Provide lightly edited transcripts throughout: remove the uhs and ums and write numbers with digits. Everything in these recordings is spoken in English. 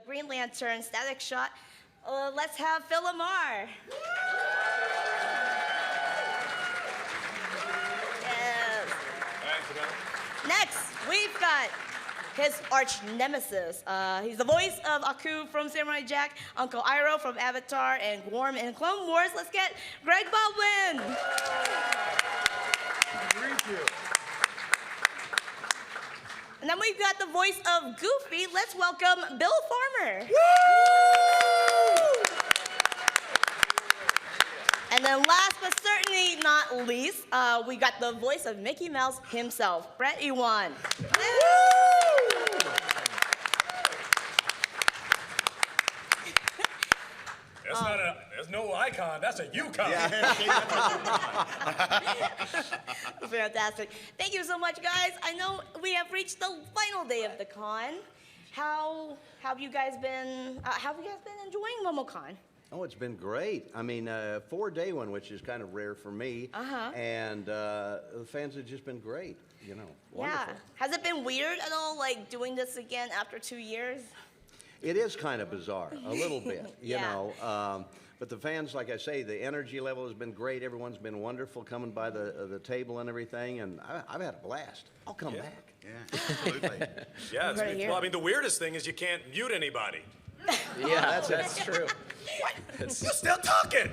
Green Lantern, Static Shot. Let's have Phil Lamar. Yes. Next, we've got his arch nemesis. He's the voice of Aku from Samurai Jack, Uncle Iroh from Avatar, and Gorm in Clone Wars. Let's get Greg Baldwin. Thank you. And then we've got the voice of Goofy. Let's welcome Bill Farmer. Woo! And then last but certainly not least, we got the voice of Mickey Mouse himself, Brett Ewan. There's no icon, that's a Yukon. Fantastic. Thank you so much, guys. I know we have reached the final day of the con. How have you guys been enjoying MomoCon? Oh, it's been great. I mean, 4-day one, which is kind of rare for me. And the fans have just been great, you know, wonderful. Yeah. Has it been weird at all, like doing this again after 2 years? It is kind of bizarre, a little bit, you Yeah. know. But the fans, like I say, the energy level has been great. Everyone's been wonderful coming by the table and everything, and I've had a blast. I'll come back. Yeah, absolutely. Yeah, well, I mean, the weirdest thing is you can't mute anybody. Yeah, that's true. You're still talking.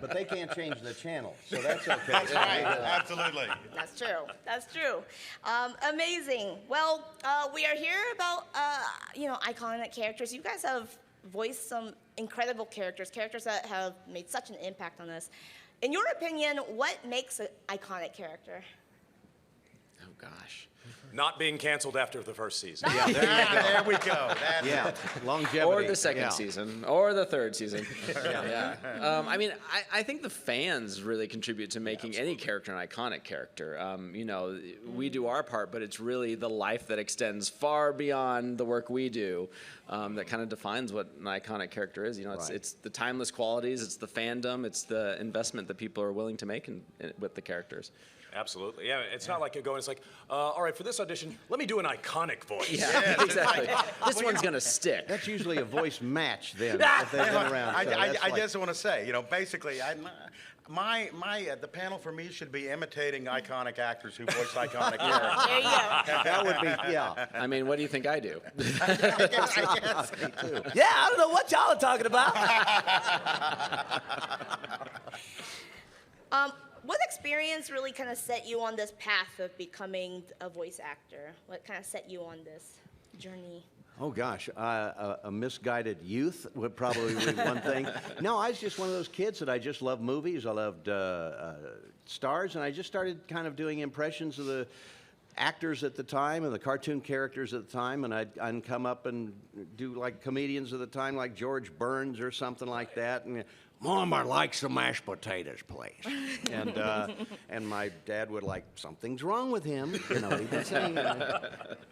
But they can't change the channel, so that's okay. That's right, absolutely. That's true. That's true. Amazing. Well, we are here about iconic characters. You guys have voiced some incredible characters that have made such an impact on us. In your opinion, what makes an iconic character? Oh gosh. Not being canceled after the first season. Yeah, There we go. That's yeah, longevity. Or the second yeah. season, or the third season. Yeah. I mean, I think the fans really contribute to making any character an iconic character. You know, we do our part, but it's really the life that extends far beyond the work we do that kind of defines what an iconic character is. You know, it's the timeless qualities, it's the fandom, it's the investment that people are willing to make with the characters. Absolutely. Yeah, it's not like you go and it's like, all right, for this audition, let me do an iconic voice. Yeah, exactly. This one's going to stick. That's usually a voice match then, if they've been around. So I just want to say, you know, basically, the panel for me should be imitating iconic actors who voice iconic characters. There you go. that would be, yeah. I mean, what do you think I do? I guess. Me too. Yeah, I don't know what y'all are talking about. What experience really kind of set you on this path of becoming a voice actor? What kind of set you on this journey? Oh gosh, a misguided youth would probably be one thing. No, I was just one of those kids that I just loved movies. I loved stars, and I just started kind of doing impressions of the actors at the time and the cartoon characters at the time, and I'd come up and do like comedians of the time, like George Burns or something like that. And Mom, I like some mashed potatoes, please. And my dad would like, something's wrong with him. You know, he'd been saying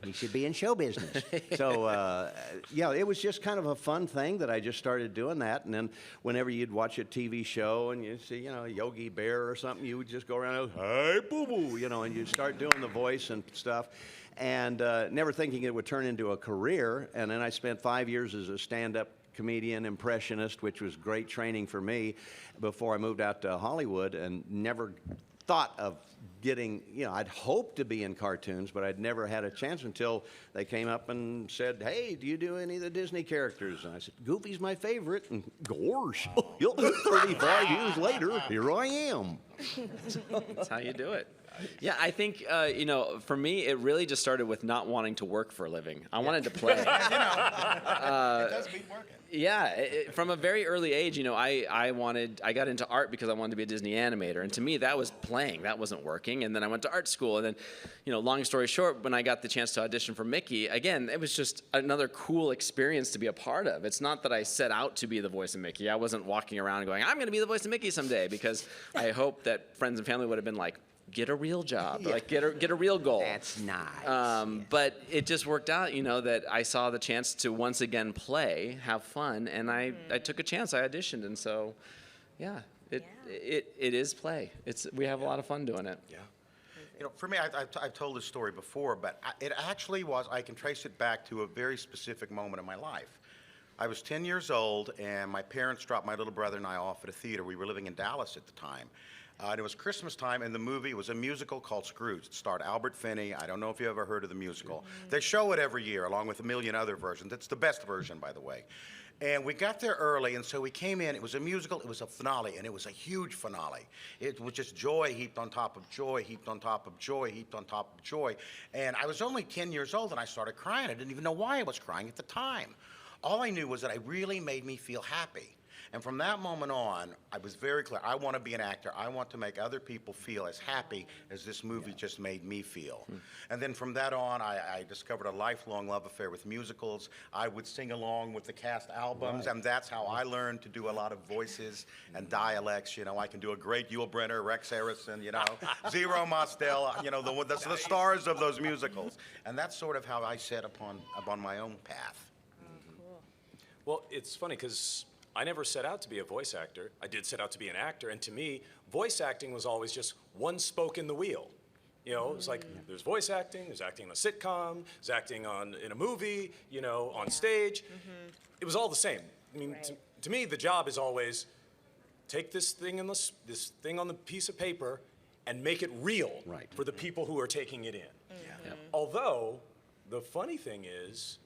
he should be in show business. So, yeah, it was just kind of a fun thing that I just started doing that. And then whenever you'd watch a TV show and you'd see, you know, Yogi Bear or something, you would just go around and go, hey, boo-boo, you know, and you'd start doing the voice and stuff. And never thinking it would turn into a career. And then I spent 5 years as a stand-up comedian, impressionist, which was great training for me before I moved out to Hollywood, and never thought of getting, you know, I'd hoped to be in cartoons, but I'd never had a chance until they came up and said, hey, do you do any of the Disney characters? And I said, Goofy's my favorite, and gosh, 35 years later, here I am. That's how you do it. Yeah, I think, you know, for me, it really just started with not wanting to work for a living. I wanted to play. It does beat working. Yeah, from a very early age, you know, I got into art because I wanted to be a Disney animator. And to me, that was playing. That wasn't working. And then I went to art school. And then, you know, long story short, when I got the chance to audition for Mickey, again, it was just another cool experience to be a part of. It's not that I set out to be the voice of Mickey. I wasn't walking around going, I'm going to be the voice of Mickey someday, because I hope that friends and family would have been like, get a real job, like get a real goal. That's nice. But it just worked out, you know, that I saw the chance to once again play, have fun, and I took a chance. I auditioned, and so, yeah, it is play. We have a lot of fun doing it. Yeah. You know, for me, I've told this story before, but it actually was, I can trace it back to a very specific moment in my life. I was 10 years old, and my parents dropped my little brother and I off at a theater. We were living in Dallas at the time. And it was Christmas time, and the movie was a musical called Scrooge. It starred Albert Finney. I don't know if you ever heard of the musical. They show it every year, along with a million other versions. It's the best version, by the way. And we got there early, and so we came in. It was a musical. It was a finale, and it was a huge finale. It was just joy heaped on top of joy, heaped on top of joy, heaped on top of joy. And I was only 10 years old, and I started crying. I didn't even know why I was crying at the time. All I knew was that it really made me feel happy. And from that moment on, I was very clear. I want to be an actor. I want to make other people feel as happy as this movie just made me feel. And then from that on, I discovered a lifelong love affair with musicals. I would sing along with the cast albums, and that's how I learned to do a lot of voices and dialects. You know, I can do a great Yul Brynner, Rex Harrison, you know, Zero Mostel, you know, the stars of those musicals. And that's sort of how I set upon my own path. Well, it's funny because I never set out to be a voice actor. I did set out to be an actor, and to me, voice acting was always just one spoke in the wheel. You know, it was like there's voice acting, there's acting in a sitcom, there's acting in a movie, you know, on stage. It was all the same. I mean, to me, the job is always take this thing on the piece of paper and make it real for the people who are taking it in. Although, the funny thing is,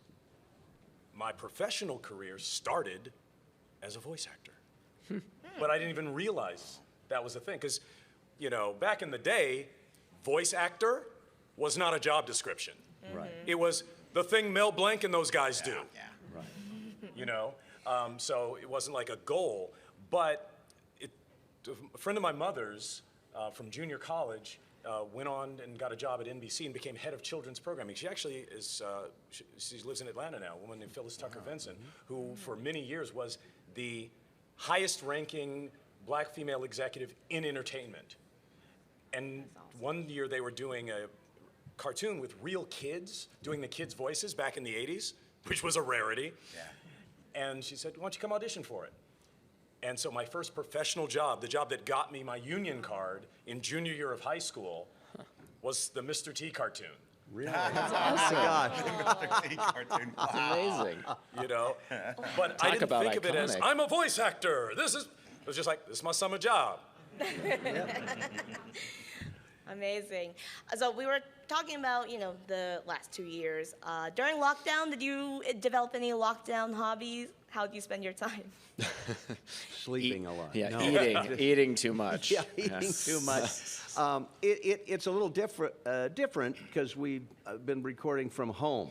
my professional career started as a voice actor. But I didn't even realize that was a thing. Because, you know, back in the day, voice actor was not a job description. It was the thing Mel Blanc and those guys do. You know? So it wasn't like a goal. But a friend of my mother's from junior college went on and got a job at NBC and became head of children's programming. She actually is, she lives in Atlanta now, a woman named Phyllis Tucker Vinson, who for many years was the highest ranking black female executive in entertainment. And one year they were doing a cartoon with real kids, doing the kids' voices back in the 80s, which was a rarity. And she said, why don't you come audition for it? And so my first professional job, the job that got me my union card in junior year of high school, was the Mr. T cartoon. Really? That's awesome. Mr. T cartoon. That's amazing. You know? But I didn't think of it as, I'm a voice actor. It was just like, this is my summer job. Amazing. So we were talking about, you know, the last 2 years. During lockdown, did you develop any lockdown hobbies? How do you spend your time? Sleeping a lot. Yeah, No. eating too much. Yeah, eating too much. It's a little different because we've been recording from home.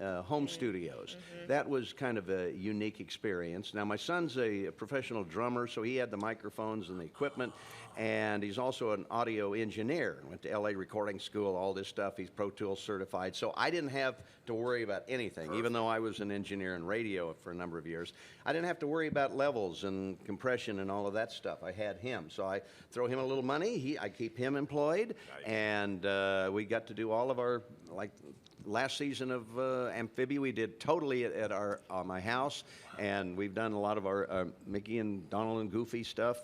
Home studios. That was kind of a unique experience. Now, my son's a professional drummer, so he had the microphones and the equipment, and he's also an audio engineer. Went to LA recording school, all this stuff. He's Pro Tools certified, so I didn't have to worry about anything. Even though I was an engineer in radio for a number of years, I didn't have to worry about levels and compression and all of that stuff. I had him, so I throw him a little money. I keep him employed, and we got to do all of our, like, last season of Amphibia, we did totally at my house, and we've done a lot of our Mickey and Donald and Goofy stuff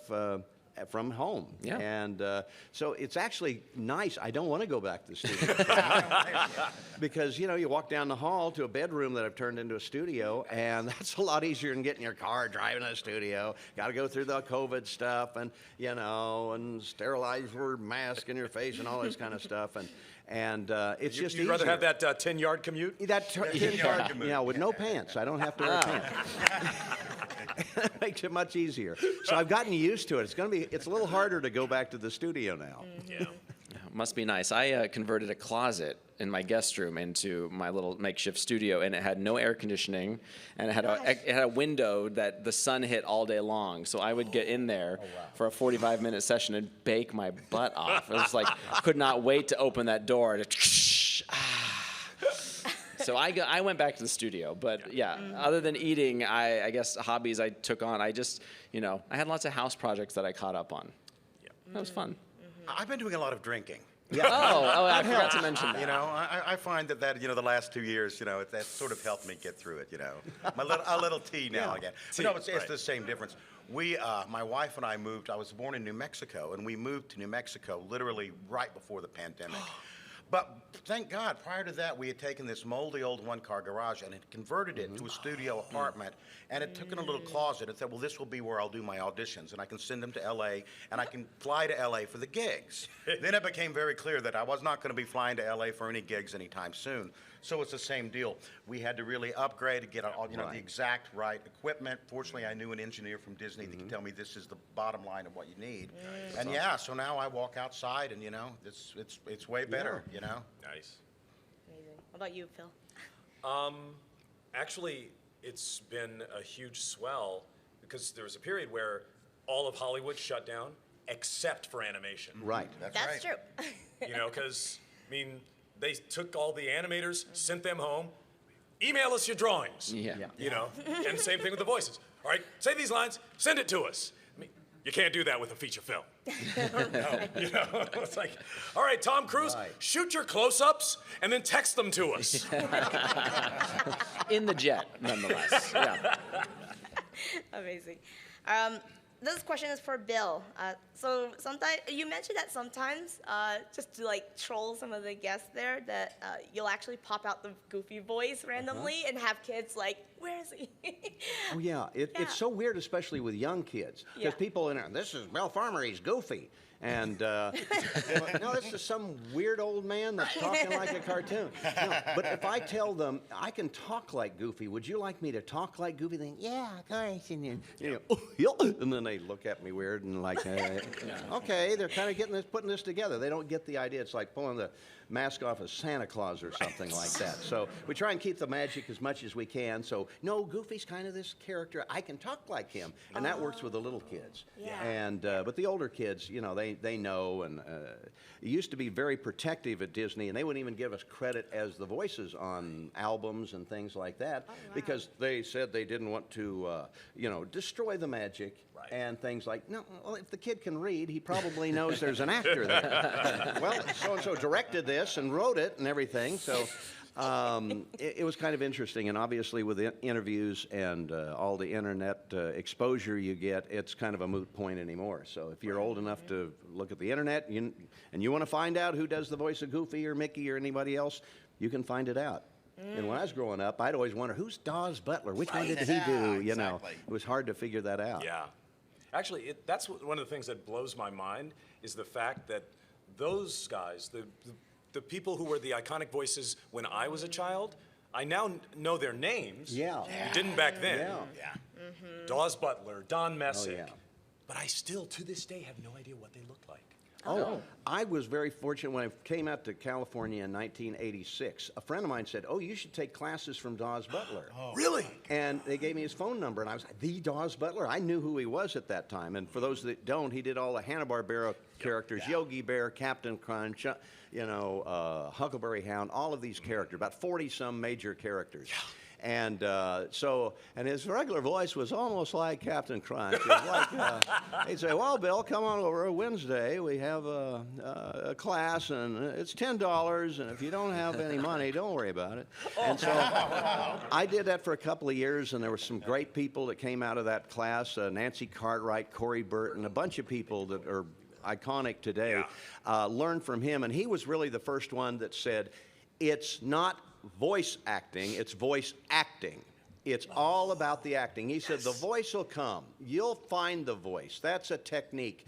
from home. Yeah. And so it's actually nice. I don't want to go back to the studio. Because, you know, you walk down the hall to a bedroom that I've turned into a studio, and that's a lot easier than getting your car, driving to the studio. Got to go through the COVID stuff and, you know, and sterilize your mask in your face and all this kind of stuff. And it's just You'd rather have that 10-yard commute? That 10-yard commute. Yeah, with no pants. I don't have to wear pants. It makes it much easier. So I've gotten used to it. It's a little harder to go back to the studio now. Yeah. Must be nice. I converted a closet in my guest room into my little makeshift studio, and it had no air conditioning, and it had a window that the sun hit all day long. So I would get in there for a 45-minute session and bake my butt off. It was like, could not wait to open that door. So I went back to the studio, but yeah, other than eating, I guess hobbies I took on, I just, you know, I had lots of house projects that I caught up on. Yeah. That was fun. I've been doing a lot of drinking. I forgot to mention that. You know, I find that the last 2 years, that sort of helped me get through it. A little tea now and again. But no, it's the same difference. My wife and I moved. I was born in New Mexico, and we moved to New Mexico literally right before the pandemic. But thank God, prior to that, we had taken this moldy old one-car garage and had converted it to a studio apartment, and it took in a little closet and said, well, this will be where I'll do my auditions, and I can send them to L.A., and I can fly to L.A. for the gigs. Then it became very clear that I was not going to be flying to L.A. for any gigs anytime soon. So it's the same deal. We had to really upgrade to get the exact right equipment. Fortunately, I knew an engineer from Disney that could tell me this is the bottom line of what you need. And so now I walk outside and it's way better. Nice. Amazing. What about you, Phil? Actually, it's been a huge swell because there was a period where all of Hollywood shut down except for animation. Right. That's right. true. Because they took all the animators, sent them home, email us your drawings. Yeah. And same thing with the voices. All right, say these lines, send it to us. You can't do that with a feature film. No, it's like, all right, Tom Cruise, shoot your close-ups and then text them to us. In the jet, nonetheless. Yeah. Amazing. This question is for Bill. So sometimes you mentioned that sometimes, just to troll some of the guests there, that you'll actually pop out the Goofy voice randomly and have kids where is he? Oh yeah, it's so weird, especially with young kids, because people in there, this is Bill Farmer, he's Goofy. And no, this is some weird old man that's talking like a cartoon. No, but if I tell them I can talk like Goofy, would you like me to talk like Goofy? They think, yeah, of course. And then they look at me weird and okay, they're kind of putting this together. They don't get the idea. It's like pulling the mask off of Santa Claus or something like that. So we try and keep the magic as much as we can. So no, Goofy's kind of this character. I can talk like him, and that works with the little kids. Yeah. And but the older kids, they know, and it used to be very protective at Disney, and they wouldn't even give us credit as the voices on albums and things like that, because they said they didn't want to, destroy the magic. And things like, no, well, if the kid can read, he probably knows there's an actor there. Well, so-and-so directed this and wrote it and everything, so it was kind of interesting. And obviously with the interviews and all the internet exposure you get, it's kind of a moot point anymore. So if you're old enough to look at the internet and you want to find out who does the voice of Goofy or Mickey or anybody else, you can find it out. And when I was growing up, I'd always wonder, who's Dawes Butler? Which one did he do? Exactly. It was hard to figure that out. Yeah. Actually, that's one of the things that blows my mind is the fact that those guys, the people who were the iconic voices when I was a child, I now know their names. Yeah. Didn't back then. Yeah. Dawes Butler, Don Messick. Oh, yeah. But I still, to this day, have no idea what they looked like. Oh, I was very fortunate when I came out to California in 1986. A friend of mine said, oh, you should take classes from Dawes Butler. Really? And they gave me his phone number, and I was like, the Dawes Butler? I knew who he was at that time. And for those that don't, he did all the Hanna-Barbera characters, Yogi Bear, Captain Crunch, Huckleberry Hound, all of these characters, about 40-some major characters. And and his regular voice was almost like Captain Crunch. It was like, he'd say, well, Bill, come on over Wednesday. We have a class, and it's $10, and if you don't have any money, don't worry about it. And so I did that for a couple of years, and there were some great people that came out of that class, Nancy Cartwright, Corey Burton, a bunch of people that are iconic today, learned from him. And he was really the first one that said, it's not voice acting, it's voice acting. It's all about the acting. He said, the voice will come. You'll find the voice. That's a technique.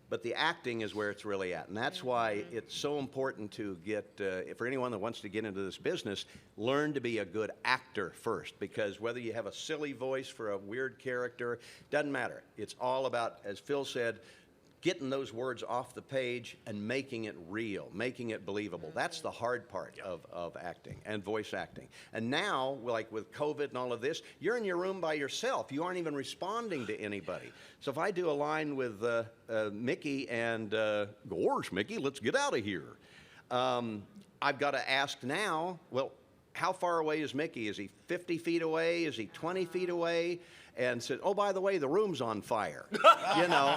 But the acting is where it's really at. And that's why it's so important to get, for anyone that wants to get into this business, learn to be a good actor first. Because whether you have a silly voice for a weird character, doesn't matter. It's all about, as Phil said, getting those words off the page and making it real, making it believable. That's the hard part of acting and voice acting. And now, like with COVID and all of this, you're in your room by yourself. You aren't even responding to anybody. So if I do a line with Mickey and, gosh, Mickey, let's get out of here. I've got to ask now, well, how far away is Mickey? Is he 50 feet away? Is he 20 feet away? And said, oh, by the way, the room's on fire. You know,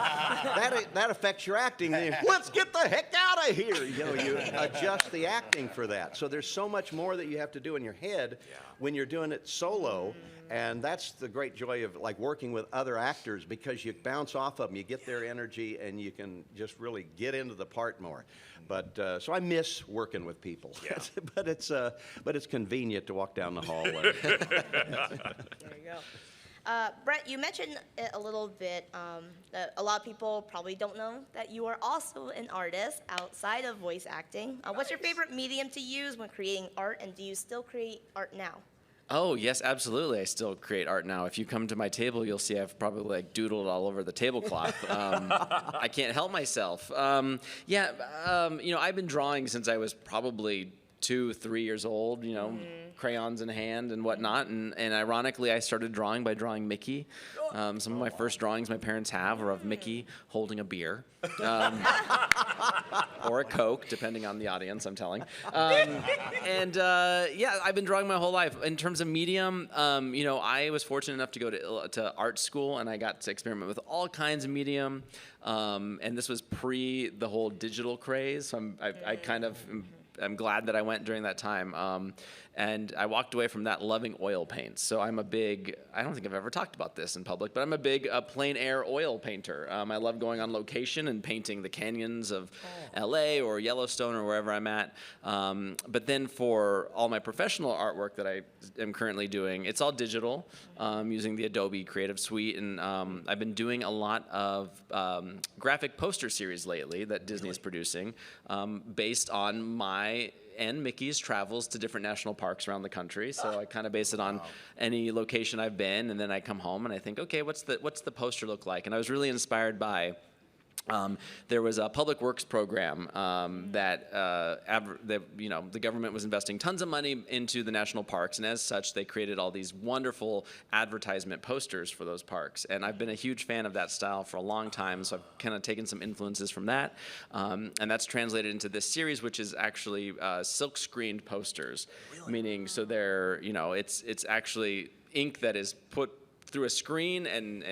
that affects your acting. Let's get the heck out of here. You know, you adjust the acting for that. So there's so much more that you have to do in your head when you're doing it solo. And that's the great joy of like working with other actors, because you bounce off of them, you get their energy, and you can just really get into the part more. But so I miss working with people. Yeah. but it's convenient to walk down the hall. There you go. Brett, you mentioned it a little bit, that a lot of people probably don't know that you are also an artist outside of voice acting. What's your favorite medium to use when creating art, and do you still create art now? Oh, yes, absolutely. I still create art now. If you come to my table, you'll see I've probably like doodled all over the tablecloth. I can't help myself. You know, I've been drawing since I was probably 2, 3 years old, you know, crayons in hand and whatnot. And ironically, I started drawing by drawing Mickey. Some of my first drawings my parents have are of Mickey holding a beer. Or a Coke, depending on the audience, I'm telling. Yeah, I've been drawing my whole life. In terms of medium, you know, I was fortunate enough to go to art school, and I got to experiment with all kinds of medium. And this was pre the whole digital craze, so I kind of I'm glad that I went during that time. And I walked away from that loving oil paints. So I'm a big, I don't think I've ever talked about this in public, but I'm a big plein air oil painter. I love going on location and painting the canyons of LA or Yellowstone or wherever I'm at. But then for all my professional artwork that I am currently doing, it's all digital, using the Adobe Creative Suite. And I've been doing a lot of graphic poster series lately that Disney is producing, based on my and Mickey's travels to different national parks around the country. So I kind of base it on any location I've been, and then I come home and I think, okay, what's the poster look like? And I was really inspired by there was a public works program that you know, the government was investing tons of money into the national parks, and as such, they created all these wonderful advertisement posters for those parks. And I've been a huge fan of that style for a long time, so I've kind of taken some influences from that, and that's translated into this series, which is actually silk screened posters, meaning so they're, you know, it's actually ink that is put through a screen and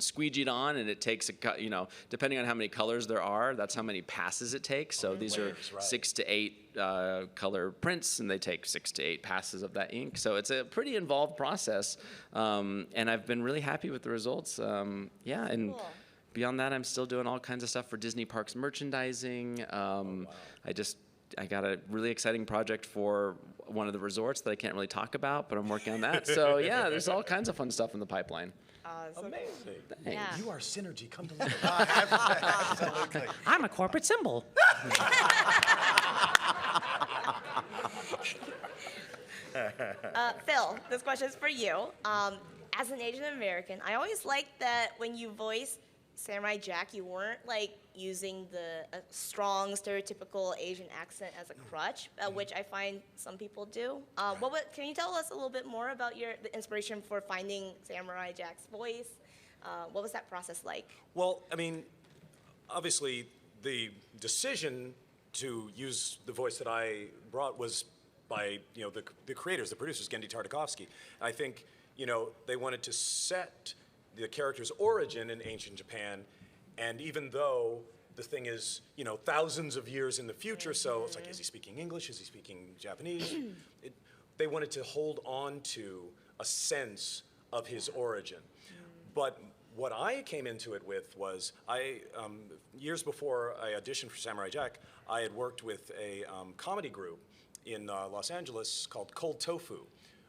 squeegeed on, and it takes you know, depending on how many colors there are, that's how many passes it takes. So these are 6 to 8 color prints, and they take 6 to 8 passes of that ink. So it's a pretty involved process, and I've been really happy with the results. Yeah, and cool. Beyond that, I'm still doing all kinds of stuff for Disney Parks merchandising. I got a really exciting project for one of the resorts that I can't really talk about, but I'm working on that. So yeah, there's all kinds of fun stuff in the pipeline. Amazing. Yeah. You are synergy come to life. Absolutely. I'm a corporate symbol. Phil, this question is for you. As an Asian American, I always liked that when you voiced Samurai Jack, you weren't like using the strong stereotypical Asian accent as a crutch, which I find some people do. Can you tell us a little bit more about the inspiration for finding Samurai Jack's voice? What was that process like? Well, I mean, obviously, the decision to use the voice that I brought was by, you know, the creators, the producers, Gendy Tartakovsky. I think, you know, they wanted to set the character's origin in ancient Japan, and even though the thing is, you know, thousands of years in the future, so it's like, is he speaking English? Is he speaking Japanese? They wanted to hold on to a sense of his origin. But what I came into it with was, years before I auditioned for Samurai Jack, I had worked with a comedy group in Los Angeles called Cold Tofu,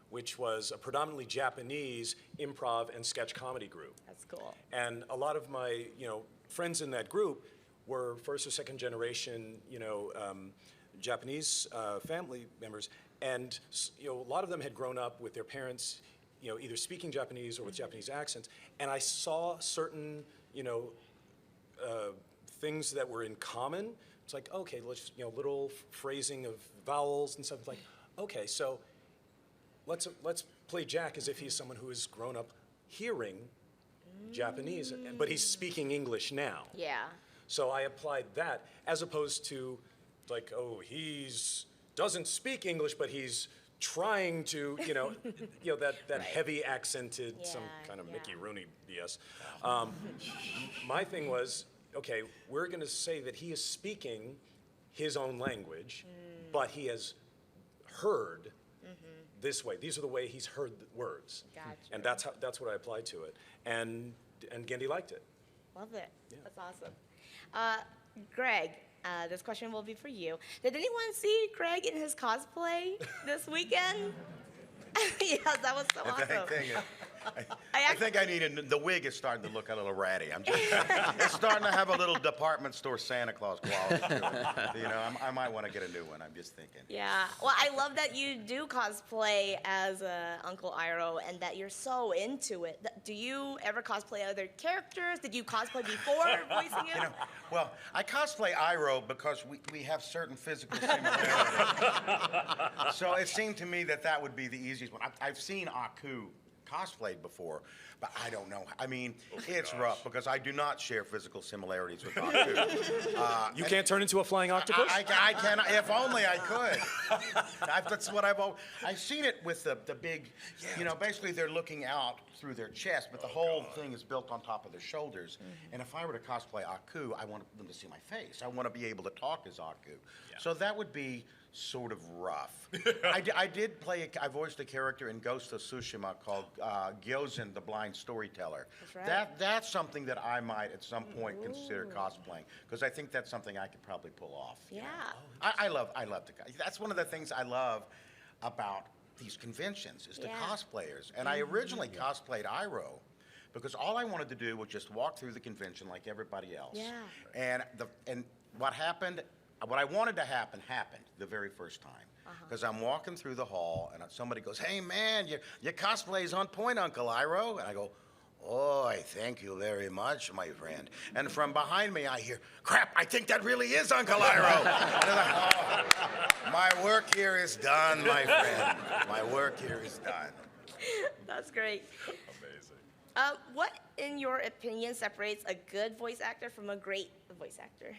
which was a predominantly Japanese improv and sketch comedy group. That's cool. And a lot of my, you know, friends in that group were first or second generation, you know, Japanese family members, and you know, a lot of them had grown up with their parents, you know, either speaking Japanese or with Japanese accents, and I saw certain, you know, things that were in common. It's like, okay, let's, you know, little phrasing of vowels and stuff. Like, okay, so let's play Jack as if he's someone who has grown up hearing Japanese, but he's speaking English now. Yeah. So I applied that, as opposed to like, oh, doesn't speak English, but he's trying to, that heavy accented, some Yeah, kind of yeah. Mickey Rooney BS. My thing was, okay, we're going to say that he is speaking his own language, but he has heard this way. These are the way he's heard the words. Gotcha. And that's what I applied to it. And Gendy liked it. Love it. That's awesome. Greg, this question will be for you. Did anyone see Greg in his cosplay this weekend? Yes, that was so awesome. I think I need the wig is starting to look a little ratty. It's starting to have a little department store Santa Claus quality to it. I might want to get a new one. I'm just thinking. Yeah. Well, I love that you do cosplay as Uncle Iroh and that you're so into it. Do you ever cosplay other characters? Did you cosplay before voicing it? Well, I cosplay Iroh because we have certain physical similarities. So it seemed to me that would be the easiest one. I've seen Aku cosplayed before, but I don't know. I mean, it's rough because I do not share physical similarities with Aku. You can't turn into a flying octopus? I can. If only I could. That's what I've seen it with the big, basically they're looking out through their chest, but the whole thing is built on top of their shoulders. And if I were to cosplay Aku, I want them to see my face. I want to be able to talk as Aku. Yeah. So that would be sort of rough. I voiced a character in Ghost of Tsushima called Gyozin, the Blind Storyteller. That's right. That's something that I might at some point consider cosplaying, because I think that's something I could probably pull off. Yeah. I love that's one of the things I love about these conventions is the Yeah. cosplayers. And I originally cosplayed Iroh because all I wanted to do was just walk through the convention like everybody else. Yeah. And what happened, what I wanted to happen happened the very first time. Because I'm walking through the hall and somebody goes, "Hey man, your cosplay is on point, Uncle Iroh." And I go, "Oh, I thank you very much, my friend." And from behind me I hear, "Crap, I think that really is Uncle Iroh." And I'm like, "Oh, my work here is done, my friend. My work here is done." That's great. Amazing. What, in your opinion, separates a good voice actor from a great voice actor?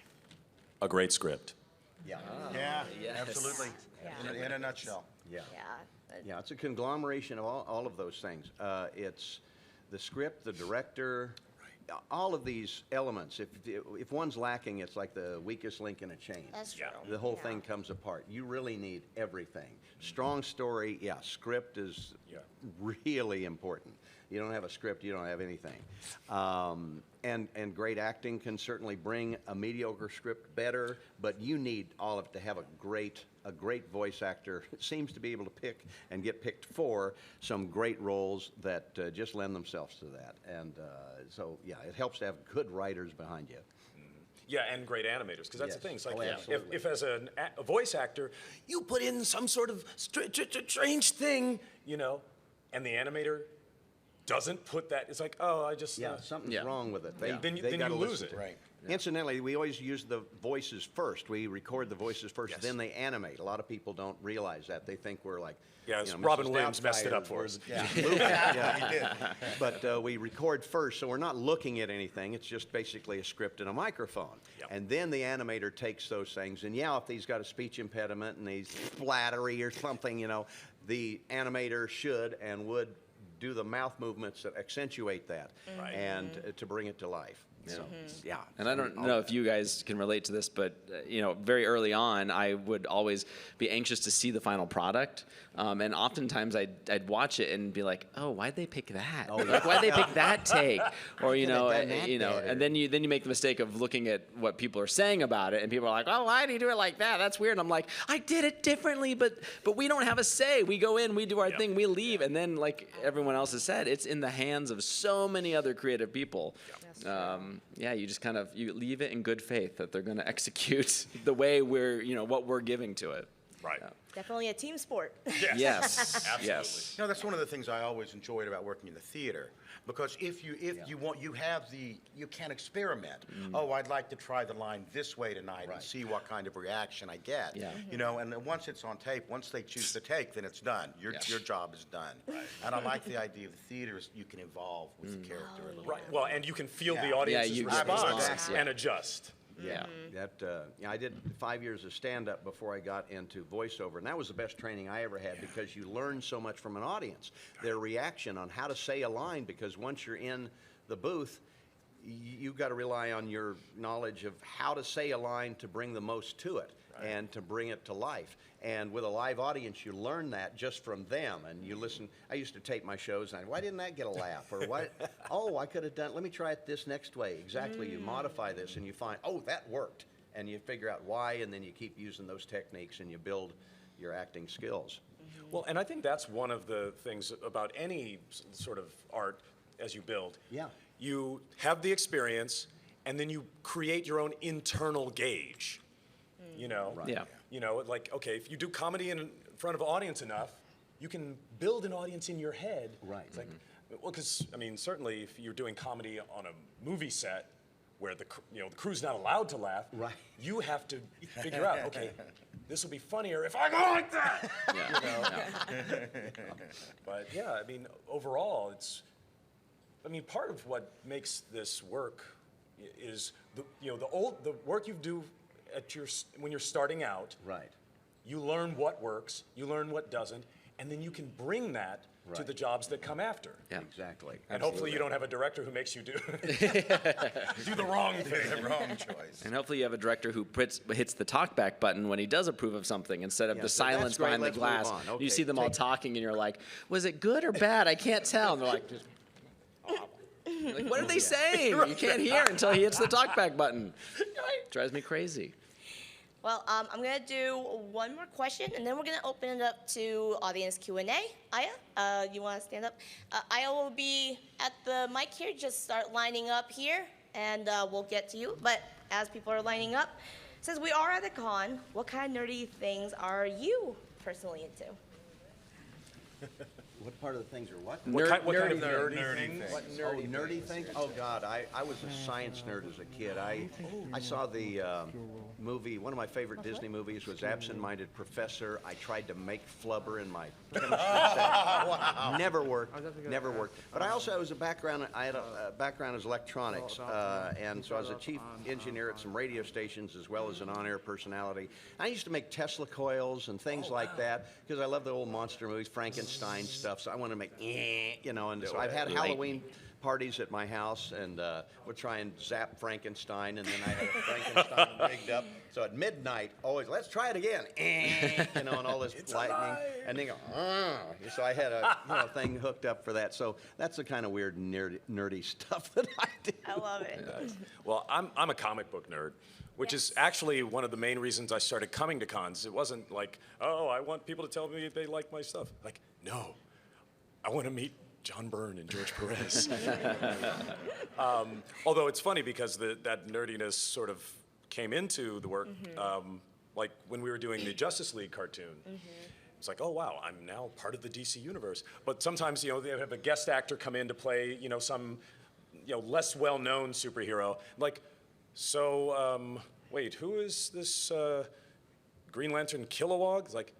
A great script. Yeah. yes. Absolutely. Yeah. In a nutshell. Yeah. Yeah. Yeah, it's a conglomeration of all of those things. It's the script, the director, all of these elements. If one's lacking, it's like the weakest link in a chain. That's true. The whole Yeah. thing comes apart. You really need everything. Strong story, script is really important. You don't have a script, you don't have anything. And great acting can certainly bring a mediocre script better, but you need all of it to have a great voice actor. It seems to be able to pick and get picked for some great roles that just lend themselves to that. And so, it helps to have good writers behind you. Yeah, and great animators, because that's the Yes. thing. It's like, Oh, absolutely. if as a voice actor, you put in some sort of strange thing, and the animator doesn't put that, it's like, oh, I just... Something's wrong with it. Then you gotta lose listen it. to Right. Incidentally, we always use the voices first. We record the voices first, Yes. then they animate. A lot of people don't realize that. They think we're like, Yeah, Mrs. Robin Williams messed it Doubtfire up for or us. Yeah. He did. But we record first, so we're not looking at anything. It's just basically a script and a microphone. Yep. And then the animator takes those things, and if he's got a speech impediment and he's flattery or something, the animator should and would do the mouth movements that accentuate that Right. and to bring it to life. So, And I don't know if you guys can relate to this, but very early on, I would always be anxious to see the final product, and oftentimes I'd watch it and be like, "Oh, why'd they pick that? Like, why'd they pick that take?" Or could've done that better. and then you make the mistake of looking at what people are saying about it, and people are like, "Oh, why do you do it like that? That's weird." And I'm like, "I did it differently, but we don't have a say. We go in, we do our thing, we leave, and then like everyone else has said, it's in the hands of so many other creative people." You just kind of you leave it in good faith that they're going to execute the way what we're giving to it. Right. Definitely a team sport. Yes. Absolutely. Yes. That's one of the things I always enjoyed about working in the theater, because if you want, you can experiment. Oh, I'd like to try the line this way tonight and see what kind of reaction I get. Yeah. And then once it's on tape, once they choose the take, then it's done. Your job is done. And I like the idea of the theater is you can evolve with the character a little Right. bit. Well, and you can feel Yeah. the audience's you get response response, and adjust. Yeah, I did 5 years of stand-up before I got into voiceover, and that was the best training I ever had because you learn so much from an audience, their reaction on how to say a line, because once you're in the booth, you've got to rely on your knowledge of how to say a line to bring the most to it and to bring it to life. And with a live audience, you learn that just from them, and you listen. I used to tape my shows, and why didn't that get a laugh? Or why? Oh, I could have done. Let me try it this next way. Exactly. You modify this, and you find, oh, that worked, and you figure out why, and then you keep using those techniques, and you build your acting skills. Well, and I think that's one of the things about any sort of art as you build. Yeah. You have the experience, and then you create your own internal gauge. You know? Right. Yeah. You know, like, okay, if you do comedy in front of an audience enough, you can build an audience in your head. Right. It's like, well, because, I mean, certainly if you're doing comedy on a movie set where the crew's not allowed to laugh, Right. you have to figure out, okay, this will be funnier if I go like that. Yeah. You know? But yeah, I mean, overall, part of what makes this work is the work you do when you're starting out. Right. You learn what works, you learn what doesn't, and then you can bring that to Right. the jobs that come after. Yeah. Exactly. And hopefully you don't have a director who makes you do the wrong thing. The wrong choice. And hopefully you have a director who hits the talkback button when he does approve of something instead of Yeah, the so that's silence great, behind the let's move glass. on. Okay, You see them all take- talking and you're like, was it good or bad? I can't tell. And they're like, you're like, what are they saying? You can't hear until he hits the talkback button. Drives me crazy. Well, I'm going to do one more question, and then we're going to open it up to audience Q&A. Aya, you want to stand up? Aya will be at the mic here. Just start lining up here, and we'll get to you. But as people are lining up, since we are at a con, what kind of nerdy things are you personally into? What part of the things are what? What kind of nerdy nerdy things? What nerdy things? Oh God, I was a science nerd as a kid. I saw the movie. One of my favorite Disney movies was Absent-Minded Professor. I tried to make flubber in my chemistry set. Never worked. Never worked. But I also was a background. I had a background as electronics, and so I was a chief engineer at some radio stations as well as an on-air personality. I used to make Tesla coils and things like that because I love the old monster movies, Frankenstein stuff. So I wanted to make, and so I've had Halloween parties at my house, and would try and zap Frankenstein, and then I had Frankenstein rigged up. So at midnight, always, let's try it again, and all this lightning, and then go, so I had a thing hooked up for that. So that's the kind of weird nerdy stuff that I do. I love it. Well, I'm a comic book nerd, which is actually one of the main reasons I started coming to cons. It wasn't like, oh, I want people to tell me they like my stuff. Like, no, I want to meet John Byrne and George Perez. Although it's funny because that nerdiness sort of came into the work, like when we were doing the Justice League cartoon. It's like, oh wow, I'm now part of the DC universe. But sometimes, they have a guest actor come in to play, some, less well-known superhero. Like, so, wait, who is this Green Lantern Kilowog? It's like,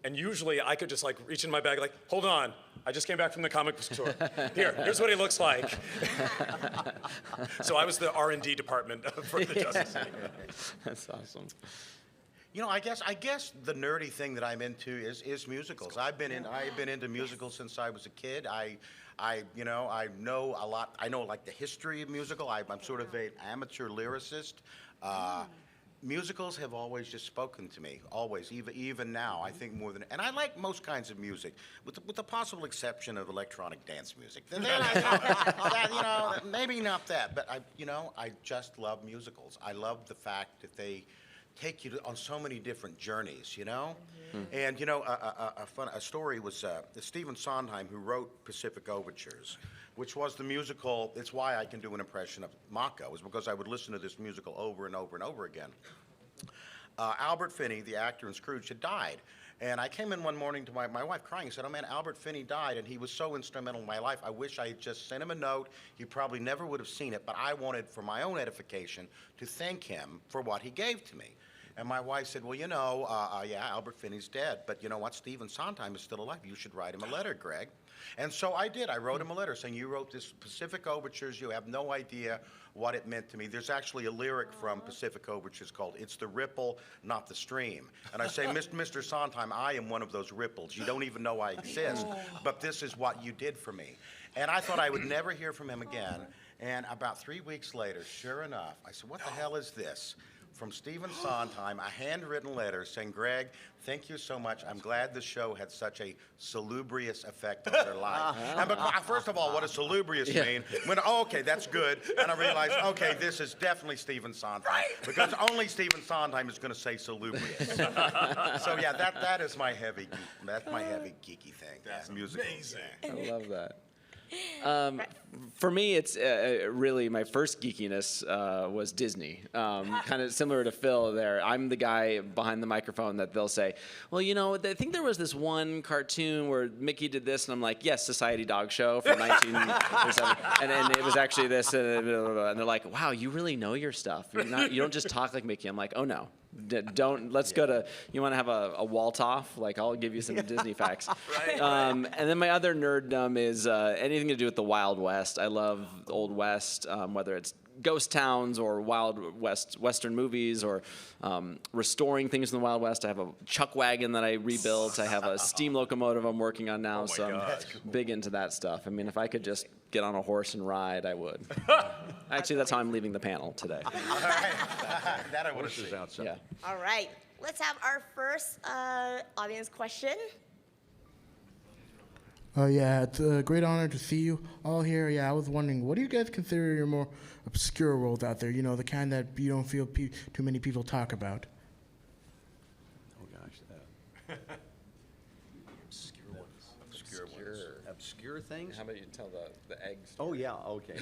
and usually I could just like reach in my bag, like, hold on, I just came back from the comic book store. Here's what he looks like. So I was the R&D department for the Justice League. That's awesome. I guess the nerdy thing that I'm into is musicals. I've been into musicals since I was a kid. I know a lot. I know like the history of musical. I'm sort of an amateur lyricist. Musicals have always just spoken to me, always, even now. I think more than, and I like most kinds of music, with the possible exception of electronic dance music. Then maybe not that, but I just love musicals. I love the fact that they take you on so many different journeys, And a story was Stephen Sondheim, who wrote Pacific Overtures, which was the musical. It's why I can do an impression of Mako, is because I would listen to this musical over and over and over again. Albert Finney, the actor in Scrooge, had died. And I came in one morning to my wife crying and said, oh man, Albert Finney died and he was so instrumental in my life. I wish I had just sent him a note. He probably never would have seen it, but I wanted, for my own edification, to thank him for what he gave to me. And my wife said, well, yeah, Albert Finney's dead, but you know what? Stephen Sondheim is still alive. You should write him a letter, Greg. And so I did. I wrote him a letter saying, you wrote this Pacific Overtures. You have no idea what it meant to me. There's actually a lyric from Pacific Overtures called, it's the ripple, not the stream. And I say, Mr. Sondheim, I am one of those ripples. You don't even know I exist, but this is what you did for me. And I thought I would never hear from him again. And about 3 weeks later, sure enough, I said, what the hell is this? From Stephen Sondheim, a handwritten letter saying, Greg, thank you so much. I'm glad the show had such a salubrious effect on your life. And first of all, what does salubrious mean? Okay, that's good. And I realized, okay, this is definitely Stephen Sondheim. Because only Stephen Sondheim is going to say salubrious. So yeah, that is my heavy geeky thing. That's music. Amazing. I love that. For me, it's really my first geekiness was Disney. Kind of similar to Phil there. I'm the guy behind the microphone that they'll say, well, I think there was this one cartoon where Mickey did this, and I'm like, yes, Society Dog Show from 1937, and it was actually this, and they're like, wow, you really know your stuff. You don't just talk like Mickey. I'm like, oh no. Let's go to, you want to have a Walt-off? Like, I'll give you some Disney facts. And then my other nerddom is anything to do with the Wild West. I love the Old West, whether it's ghost towns or Wild West Western movies or restoring things in the Wild West. I have a chuck wagon that I rebuilt. I have a steam locomotive I'm working on now, so I'm big into that stuff. I mean, if I could just get on a horse and ride, I would. Actually, that's how I'm leaving the panel today. All right. That I would have seen. outside. Yeah. All right, let's have our first audience question. Yeah, it's a great honor to see you all here. Yeah, I was wondering, what do you guys consider your more obscure roles out there? The kind that you don't feel too many people talk about. Oh, gosh. Obscure things? How about you tell the eggs? Oh, yeah, okay.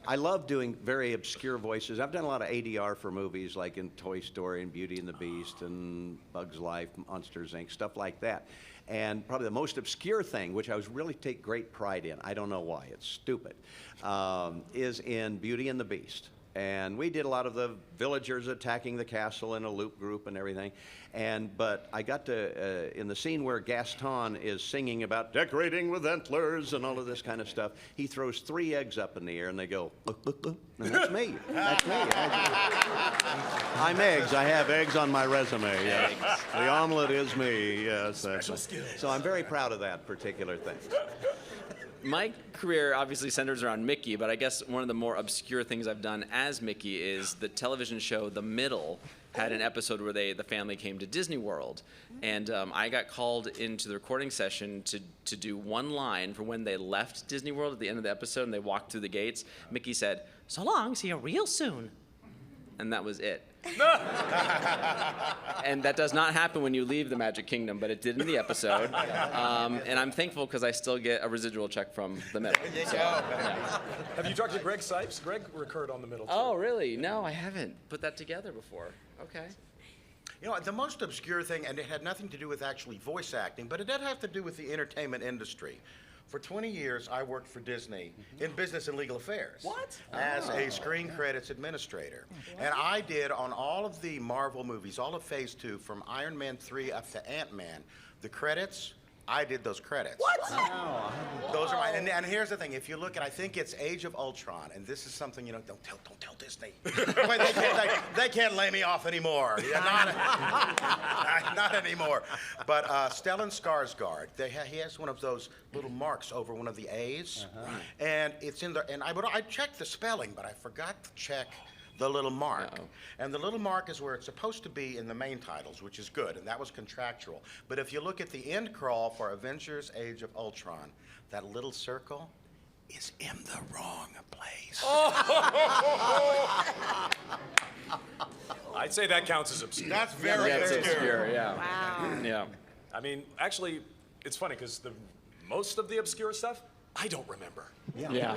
I love doing very obscure voices. I've done a lot of ADR for movies, like in Toy Story and Beauty and the Beast and Bugs Life, Monsters, Inc., stuff like that. And probably the most obscure thing, which I really take great pride in, I don't know why, it's stupid, is in Beauty and the Beast. And we did a lot of the villagers attacking the castle in a loop group and everything. But I got to, in the scene where Gaston is singing about decorating with antlers and all of this kind of stuff, he throws 3 eggs up in the air and they go, look, look, look. And that's me. That's me. I'm eggs. I have eggs on my resume. Yes. The omelet is me. Yes. Special skills. So I'm very proud of that particular thing. My career obviously centers around Mickey, but I guess one of the more obscure things I've done as Mickey is the television show The Middle had an episode where the family came to Disney World, and I got called into the recording session to do one line for when they left Disney World at the end of the episode and they walked through the gates. Mickey said, "So long, see you real soon." And that was it. And that does not happen when you leave the Magic Kingdom, but it did in the episode. And I'm thankful because I still get a residual check from The Middle. So, yeah. Have you talked to Greg Sipes? Greg recurred on The Middle, too. Oh, really? No, I haven't put that together before. Okay. The most obscure thing, and it had nothing to do with actually voice acting, but it did have to do with the entertainment industry. For 20 years, I worked for Disney in business and legal affairs. What? As a screen credits administrator. And I did on all of the Marvel movies, all of Phase 2, from Iron Man 3 up to Ant-Man, the credits, I did those credits. What? Wow. Those are mine. And here's the thing: if you look at, I think it's Age of Ultron, and this is something don't tell Disney. they can't lay me off anymore. Not anymore. But Stellan Skarsgård, he has one of those little marks over one of the A's, and it's in there. And I checked the spelling, but I forgot to check the little mark. And the little mark is where it's supposed to be in the main titles, which is good, and that was contractual. But if you look at the end crawl for Avengers Age of Ultron, that little circle is in the wrong place. I'd say that counts as obscure. That's very That's obscure. obscure, yeah. Wow. Yeah. I mean, actually, it's funny because most of the obscure stuff, I don't remember. Yeah.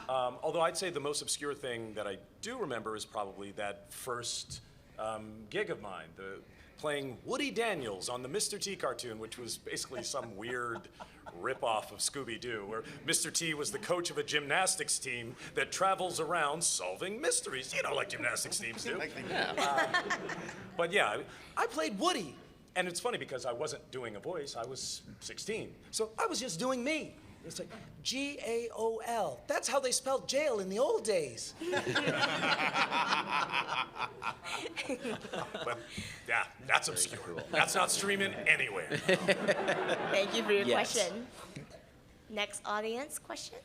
Although I'd say the most obscure thing that I do remember is probably that first gig of mine, playing Woody Daniels on the Mr. T cartoon, which was basically some weird ripoff of Scooby-Doo, where Mr. T was the coach of a gymnastics team that travels around solving mysteries. You know, like gymnastics teams do. But yeah, I played Woody. And it's funny because I wasn't doing a voice, I was 16. So I was just doing me. It's like, G-A-O-L. That's how they spelled jail in the old days. Well, yeah, that's obscure. That's not streaming anywhere. Thank you for your Yes. question. Next audience question.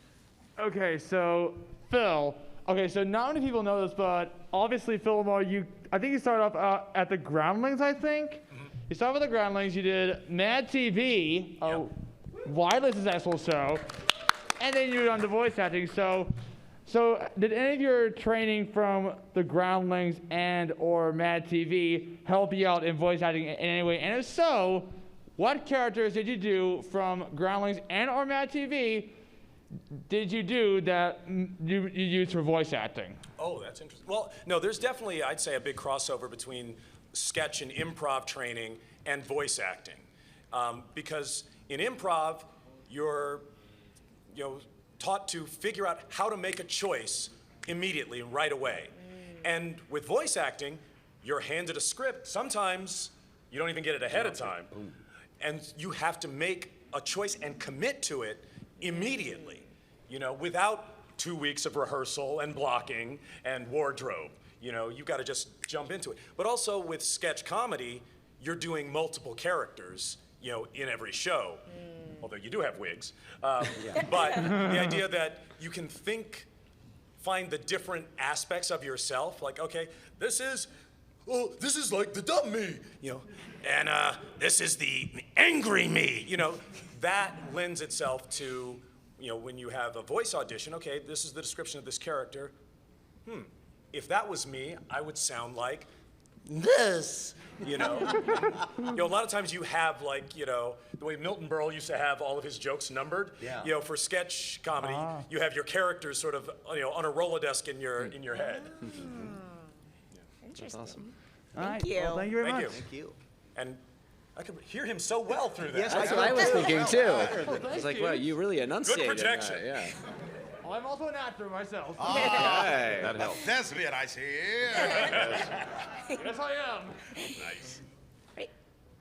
Okay, so Phil. Okay, so not many people know this, but obviously, Fillmore, I think you started off at the Groundlings, I think. You started with the Groundlings, you did Mad TV, a widely successful show, and then you went on to voice acting. So did any of your training from the Groundlings and or Mad TV help you out in voice acting in any way? And if so, what characters did you do from Groundlings and or Mad TV did you do that you used for voice acting? Oh, that's interesting. Well, no, there's definitely, I'd say, a big crossover between sketch and improv training and voice acting. Because in improv, you're taught to figure out how to make a choice immediately and right away. And with voice acting, you're handed a script. Sometimes you don't even get it ahead of time. And you have to make a choice and commit to it immediately, without 2 weeks of rehearsal and blocking and wardrobe. You've got to just jump into it. But also with sketch comedy, you're doing multiple characters, in every show. Although you do have wigs. But the idea that you can find the different aspects of yourself, like, okay, this is like the dumb me, and this is the angry me, that lends itself to, when you have a voice audition, okay, this is the description of this character. If that was me, I would sound like this, a lot of times you have the way Milton Berle used to have all of his jokes numbered. Yeah. For sketch comedy, you have your characters sort of, on a Rolodex in your head. Interesting. Awesome. Thank you. Well, thank you very Thank much. you. Thank you. And I could hear him so well through that. Yes, That's what I was thinking too. I was like, you. wow, you really enunciated. Good projection. That, yeah. Well, I'm also an actor myself. Hey. That helps. Thespian, I see. Yes, I am. Nice. Great.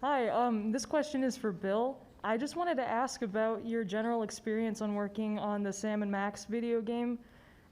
Hi, this question is for Bill. I just wanted to ask about your general experience on working on the Sam and Max video game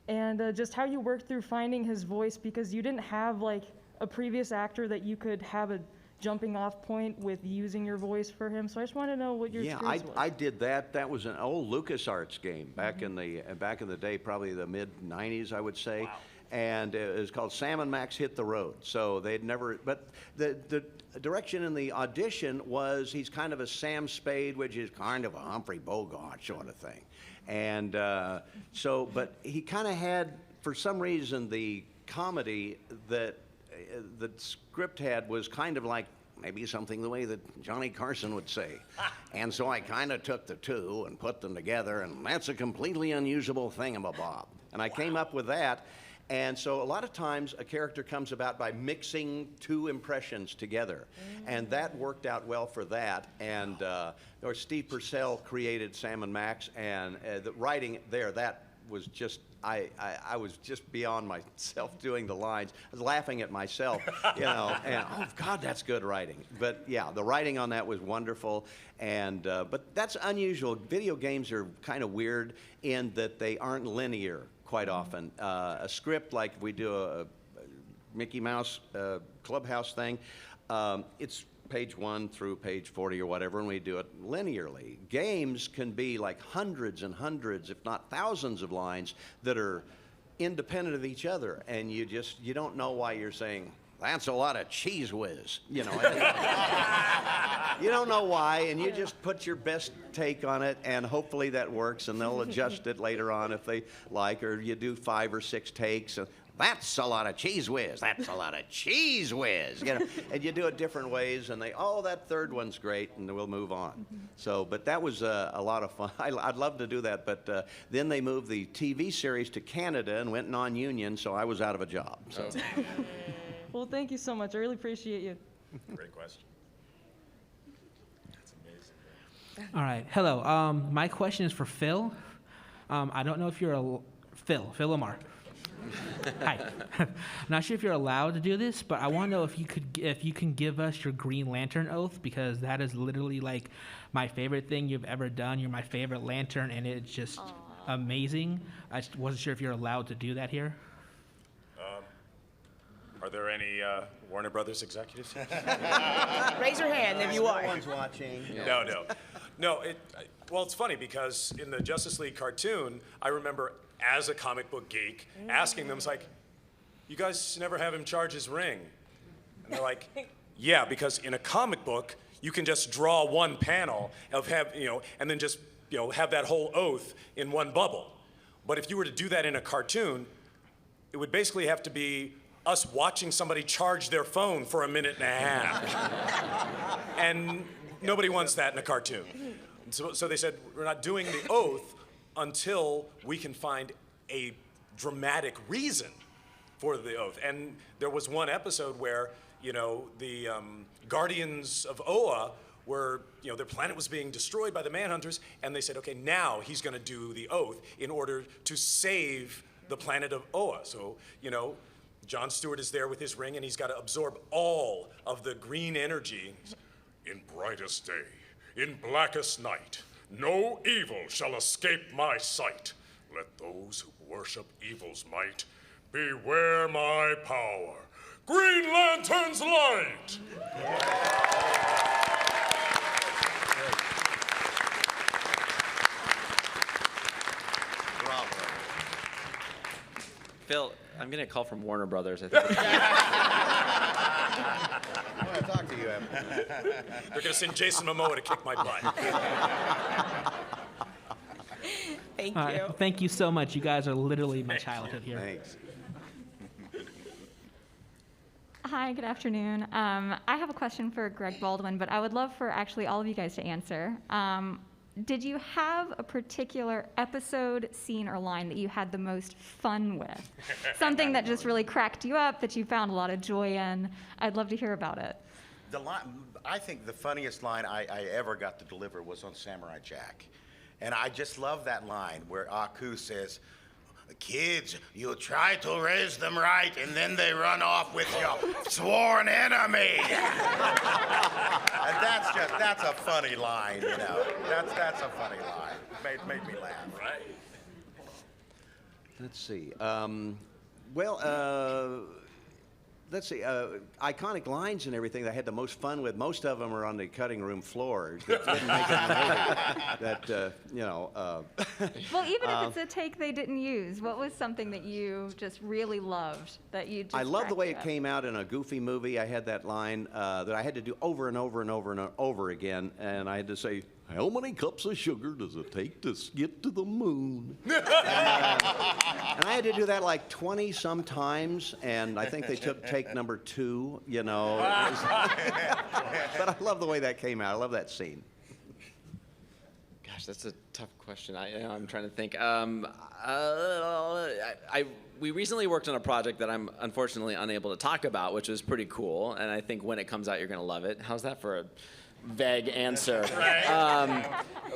and just how you worked through finding his voice because you didn't have like a previous actor that you could have a jumping off point with using your voice for him. So I just want to know what your experience was. I did that. That was an old LucasArts game back in the day, probably the mid '90s, I would say. Wow. And it was called Sam and Max Hit the Road. So they'd never, but the direction in the audition was he's kind of a Sam Spade, which is kind of a Humphrey Bogart sort of thing. And but he kind of had, for some reason, the comedy that the script had was kind of like maybe something the way that Johnny Carson would say. And so I kind of took the two and put them together, and that's a completely unusable thingamabob. And I came up with that. And so a lot of times a character comes about by mixing two impressions together. And that worked out well for that. And or Steve Purcell created Sam and Max, and the writing there, that was just, I was just beyond myself doing the lines. I was laughing at myself, and oh God, that's good writing. But yeah, the writing on that was wonderful, and but that's unusual. Video games are kind of weird in that they aren't linear quite often. A script like we do a Mickey Mouse Clubhouse thing, it's page 1 through page 40 or whatever, and we do it linearly. Games can be like hundreds and hundreds, if not thousands of lines that are independent of each other, and you don't know why you're saying, that's a lot of cheese whiz, you don't know why, and you just put your best take on it, and hopefully that works, and they'll adjust it later on if they like, or you do 5 or 6 takes. That's a lot of cheese whiz. That's a lot of cheese whiz. And you do it different ways, and that third one's great, and we'll move on. So, but that was a lot of fun. I'd love to do that, but then they moved the TV series to Canada and went non-union, so I was out of a job. So. Well, thank you so much. I really appreciate you. Great question. That's amazing. All right. Hello. My question is for Phil. I don't know if you're Phil Lamar. Hi. I'm not sure if you're allowed to do this, but I want to know if you can give us your Green Lantern oath, because that is literally like my favorite thing you've ever done. You're my favorite Lantern, and it's just amazing. I just wasn't sure if you're allowed to do that here. Are there any Warner Brothers executives? Raise your hand if you are. No one's watching. No. Well, it's funny because in the Justice League cartoon, I remember as a comic book geek asking them, it's like, you guys never have him charge his ring? And they're like, yeah, because in a comic book, you can just draw one panel and then just, have that whole oath in one bubble. But if you were to do that in a cartoon, it would basically have to be us watching somebody charge their phone for a minute and a half. And nobody wants that in a cartoon. So they said, we're not doing the oath until we can find a dramatic reason for the oath. And there was one episode where, the Guardians of Oa were, their planet was being destroyed by the Manhunters, and they said, okay, now he's gonna do the oath in order to save the planet of Oa. So, Jon Stewart is there with his ring, and he's got to absorb all of the green energy. In brightest day, in blackest night, no evil shall escape my sight. Let those who worship evil's might beware my power. Green Lantern's light! Bravo. Phil, I'm getting a call from Warner Brothers, I think. I want to talk to you, Evan. They're gonna send Jason Momoa to kick my butt. Thank you. Thank you so much. You guys are literally my childhood here. Thanks. Hi, good afternoon. I have a question for Greg Baldwin, but I would love for actually all of you guys to answer. Did you have a particular episode, scene, or line that you had the most fun with? Something that just really cracked you up, that you found a lot of joy in? I'd love to hear about it. I think the funniest line I ever got to deliver was on Samurai Jack. And I just love that line where Aku says, kids, you try to raise them right, and then they run off with your sworn enemy. And that's a funny line, That's a funny line. Made me laugh. Right. Let's see. Let's see. Iconic lines and everything that I had the most fun with. Most of them are on the cutting room floor. That didn't make it in the movie. Well, even if it's a take they didn't use, what was something that you just really loved that you just I love the way it cracked came out in a Goofy movie. I had that line that I had to do over and over and over and over again, and I had to say, how many cups of sugar does it take to get to the moon? And I had to do that like 20-some times, and I think they took take number 2, But I love the way that came out. I love that scene. Gosh, that's a tough question. I'm trying to think. We recently worked on a project that I'm unfortunately unable to talk about, which was pretty cool, and I think when it comes out, you're going to love it. How's that for a vague answer?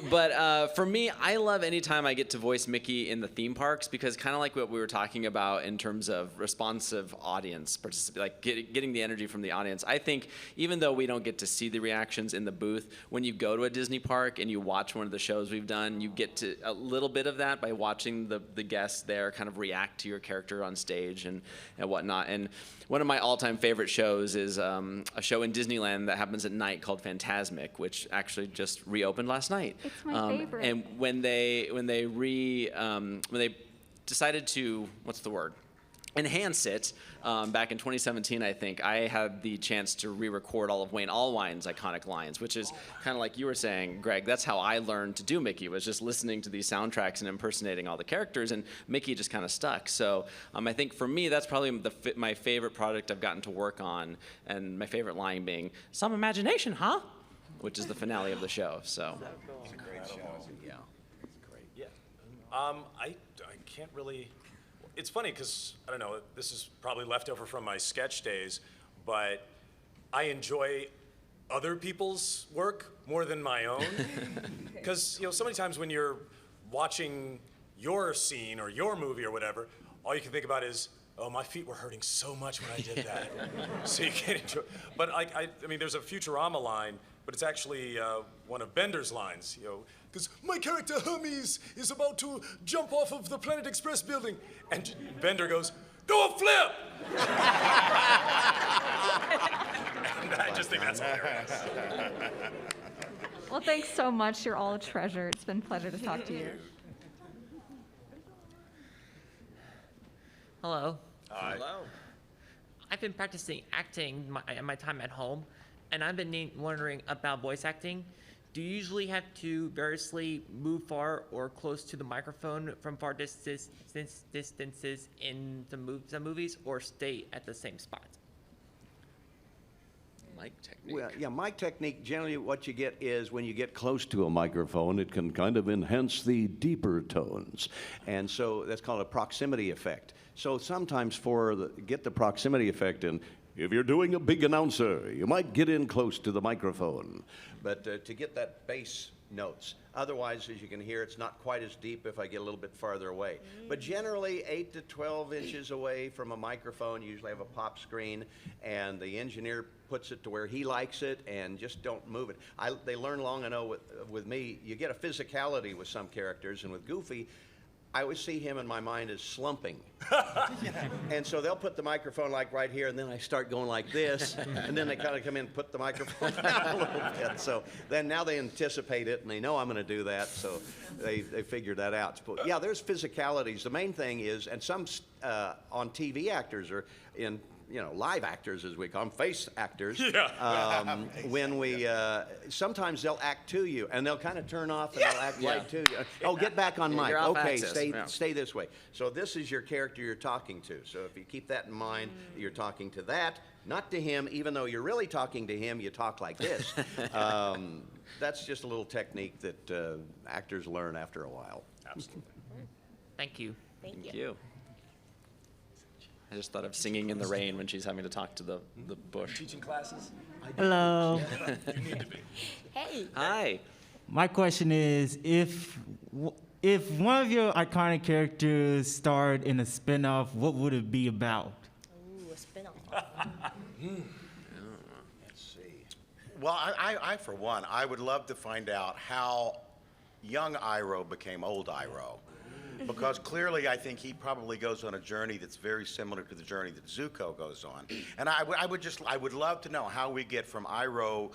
But for me, I love any time I get to voice Mickey in the theme parks, because kind of like what we were talking about in terms of responsive audience, like getting the energy from the audience. I think even though we don't get to see the reactions in the booth, when you go to a Disney park and you watch one of the shows we've done, you get to a little bit of that by watching the guests there kind of react to your character on stage and whatnot. And one of my all-time favorite shows is a show in Disneyland that happens at night called Fantasmic, which actually just reopened last night. It's my favorite. And when they decided to, enhance it, back in 2017, I think, I had the chance to re-record all of Wayne Allwine's iconic lines, which is kind of like you were saying, Greg. That's how I learned to do Mickey, was just listening to these soundtracks and impersonating all the characters, and Mickey just kind of stuck. So I think for me, that's probably my favorite project I've gotten to work on, and my favorite line being, "Some imagination, huh?" which is the finale of the show. So. It's a great show. Yeah. It's great. Yeah. I can't really. It's funny because, I don't know, this is probably leftover from my sketch days, but I enjoy other people's work more than my own. Because, so many times when you're watching your scene or your movie or whatever, all you can think about is, oh, my feet were hurting so much when I did that. So you can't enjoy. But I mean, there's a Futurama line, but it's actually one of Bender's lines, because my character Hermes is about to jump off of the Planet Express building. And Bender goes, do a flip! And I just think that's hilarious. Well, thanks so much. You're all a treasure. It's been a pleasure to talk to you. Hello. Hi. Hello. I've been practicing acting my time at home, and I've been wondering about voice acting. Do you usually have to variously move far or close to the microphone from far distances in some movies, or stay at the same spot? Mic technique. Well, yeah, mic technique, generally what you get is when you get close to a microphone, it can kind of enhance the deeper tones. And so that's called a proximity effect. So sometimes get the proximity effect in, if you're doing a big announcer, you might get in close to the microphone. But to get that bass notes. Otherwise, as you can hear, it's not quite as deep if I get a little bit farther away. But generally, 8 to 12 inches away from a microphone, you usually have a pop screen, and the engineer puts it to where he likes it, and just don't move it. They learn long, I know, with me, you get a physicality with some characters, and with Goofy, I always see him in my mind as slumping. And so they'll put the microphone like right here, and then I start going like this, and then they kind of come in and put the microphone down a little bit. So then now they anticipate it, and they know I'm going to do that, so they figured that out. But yeah, there's physicalities. The main thing is, and some on TV actors are in, live actors, as we call them, face actors. Yeah. When we, sometimes they'll act to you, and they'll kind of turn off, and they'll act right to you. Oh, get back on mic. You're off Okay, axis. stay this way. So this is your character you're talking to. So if you keep that in mind, you're talking to that, not to him. Even though you're really talking to him, you talk like this. That's just a little technique that actors learn after a while. Absolutely. Thank you. Thank you. I just thought of singing in the rain when she's having to talk to the bush. Teaching classes? Hello. You need to be. Hey. Hi. My question is, if one of your iconic characters starred in a spinoff, what would it be about? Ooh, a spin-off. Let's see. Well, I for one, I would love to find out how young Iroh became old Iroh. Because clearly, I think he probably goes on a journey that's very similar to the journey that Zuko goes on. And I would love to know how we get from Iroh,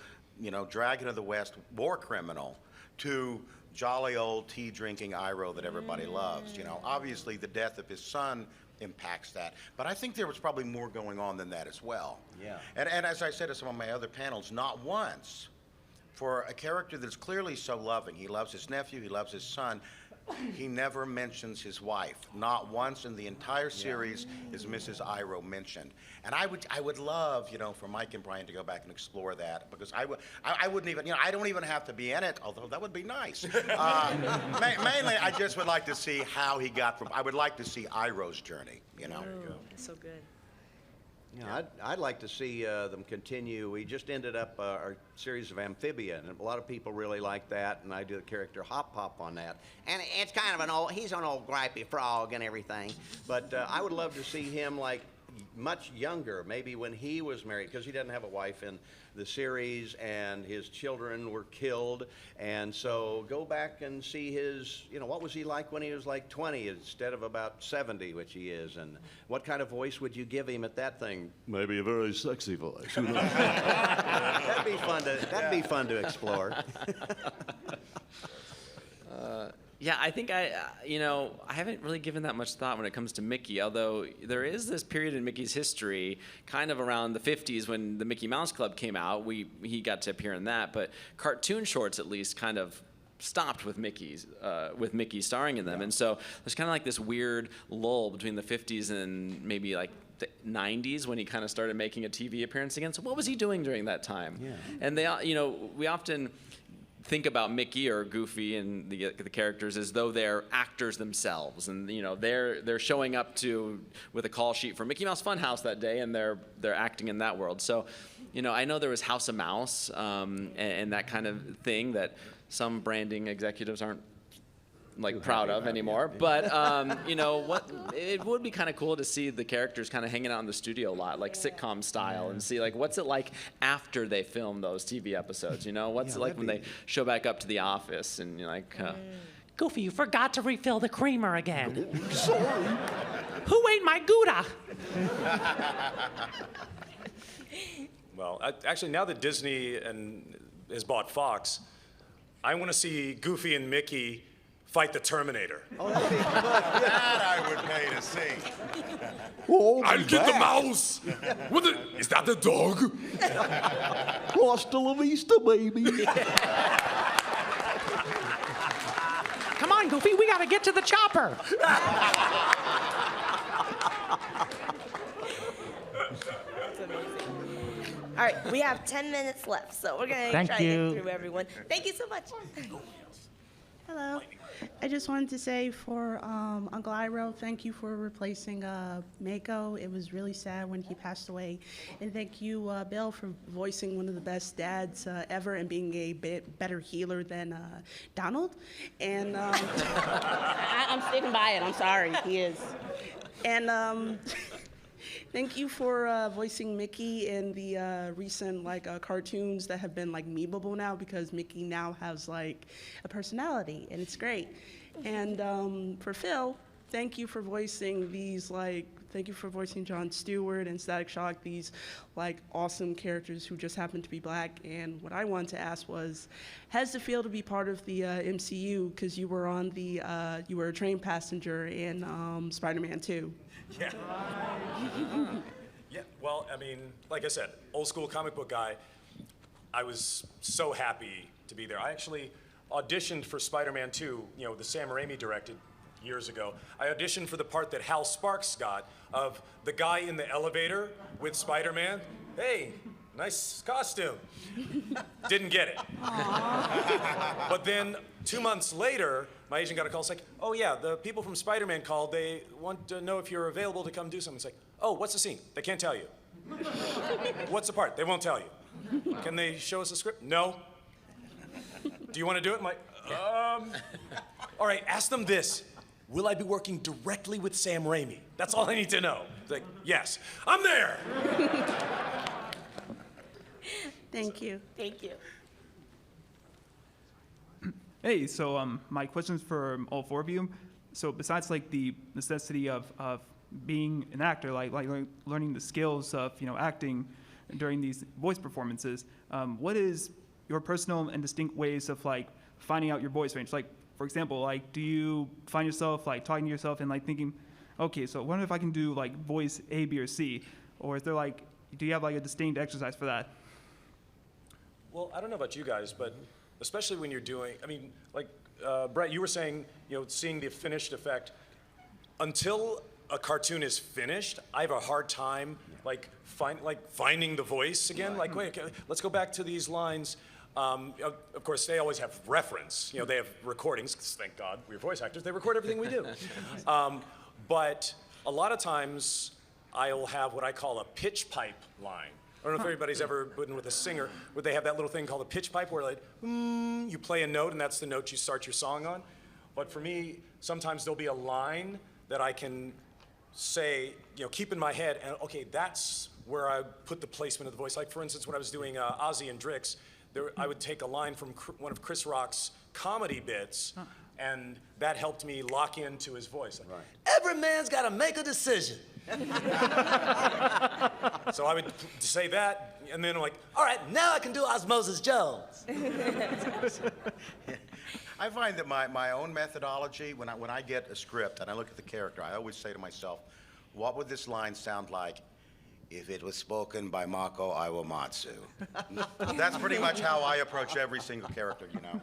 Dragon of the West, war criminal, to jolly old tea-drinking Iroh that everybody loves. Obviously, the death of his son impacts that. But I think there was probably more going on than that as well. Yeah. And as I said to some of my other panels, not once, for a character that's clearly so loving, he loves his nephew, he loves his son, he never mentions his wife. Not once in the entire series is Mrs. Iroh mentioned. And I would love, for Mike and Brian to go back and explore that, because I wouldn't even, I don't even have to be in it, although that would be nice. Mainly, I just would like to see how he got I would like to see Iroh's journey, Ooh, that's so good. Yeah, I'd like to see them continue. We just ended up our series of Amphibia, and a lot of people really like that, and I do the character Hop Pop on that. And it's kind of he's an old gripey frog and everything, but I would love to see him much younger, maybe when he was married, because he doesn't have a wife in the series, and his children were killed. And so go back and see his, what was he like when he was 20 instead of about 70, which he is, and what kind of voice would you give him at that thing? Maybe a very sexy voice. Who knows? That'd be fun to explore. Yeah, I think I haven't really given that much thought when it comes to Mickey, although there is this period in Mickey's history, kind of around the 50s when the Mickey Mouse Club came out. He got to appear in that, but cartoon shorts at least kind of stopped with Mickey starring in them. And so there's kind of this weird lull between the 50s and maybe the 90s when he kind of started making a TV appearance again. So what was he doing during that time? Yeah. And we often think about Mickey or Goofy and the characters as though they're actors themselves, and they're showing up with a call sheet for Mickey Mouse Funhouse that day, and they're acting in that world. So, I know there was House of Mouse and that kind of thing that some branding executives aren't proud of anymore. But it would be kind of cool to see the characters kind of hanging out in the studio a lot, like sitcom style, and see what's it like after they film those TV episodes. What's it like when they show back up to the office and you're like, Goofy, you forgot to refill the creamer again. Sorry. Who ate my Gouda? Well, actually, now that Disney has bought Fox, I want to see Goofy and Mickey fight the Terminator. Oh, that'd be good. That I would pay to see. I'll get the mouse. Is that the dog? Hasta la vista, baby. Come on, Goofy, we gotta get to the chopper. All right, we have 10 minutes left, so we're going to try to get through everyone. Thank you so much. Hello. I just wanted to say for Uncle Iro, thank you for replacing Mako. It was really sad when he passed away. And thank you, Bill, for voicing one of the best dads ever and being a bit better healer than Donald. And I'm sticking by it. I'm sorry. He is. And thank you for voicing Mickey in the recent cartoons that have been memeable now, because Mickey now has a personality, and it's great. And for Phil, thank you for voicing these thank you for voicing Jon Stewart and Static Shock, these awesome characters who just happen to be black. And what I wanted to ask was, how does it feel to be part of the MCU? Because you were on the you were a train passenger in Spider-Man 2. Yeah. Yeah, well, I mean, like I said, old school comic book guy, I was so happy to be there. I actually auditioned for Spider-Man 2, the Sam Raimi directed years ago. I auditioned for the part that Hal Sparks got of the guy in the elevator with Spider-Man. Hey, nice costume. Didn't get it. But then 2 months later, my agent got a call. It's like, oh yeah, the people from Spider-Man called. They want to know if you're available to come do something. It's like, oh, what's the scene? They can't tell you. What's the part? They won't tell you. Can they show us a script? No. Do you want to do it? I'm like, all right, ask them this. Will I be working directly with Sam Raimi? That's all I need to know. It's like, yes, I'm there. Thank you. Thank you. Hey, so my question's for all four of you. So besides the necessity of being an actor, learning the skills of acting during these voice performances, what is your personal and distinct ways of finding out your voice range? For example, do you find yourself talking to yourself and thinking, okay, so I wonder if I can do voice A, B, or C, or is there do you have a distinct exercise for that? Well, I don't know about you guys, but especially when you're doing, I mean, Brett, you were saying, seeing the finished effect. Until a cartoon is finished, I have a hard time, finding the voice again. Wait, okay, let's go back to these lines. Of course, they always have reference. They have recordings, 'cause thank God we're voice actors. They record everything we do. But a lot of times, I'll have what I call a pitch pipe line. I don't know if everybody's ever been with a singer where they have that little thing called a pitch pipe where you play a note and that's the note you start your song on. But for me, sometimes there'll be a line that I can say, keep in my head, and okay, that's where I put the placement of the voice. For instance, when I was doing Ozzy and Drix, I would take a line from one of Chris Rock's comedy bits, and that helped me lock into his voice. Every man's got to make a decision. So I would say that, and then I'm like, all right, now I can do Osmosis Jones. I find that my own methodology, when I get a script and I look at the character, I always say to myself, what would this line sound like if it was spoken by Mako Iwamatsu. That's pretty much how I approach every single character, you know.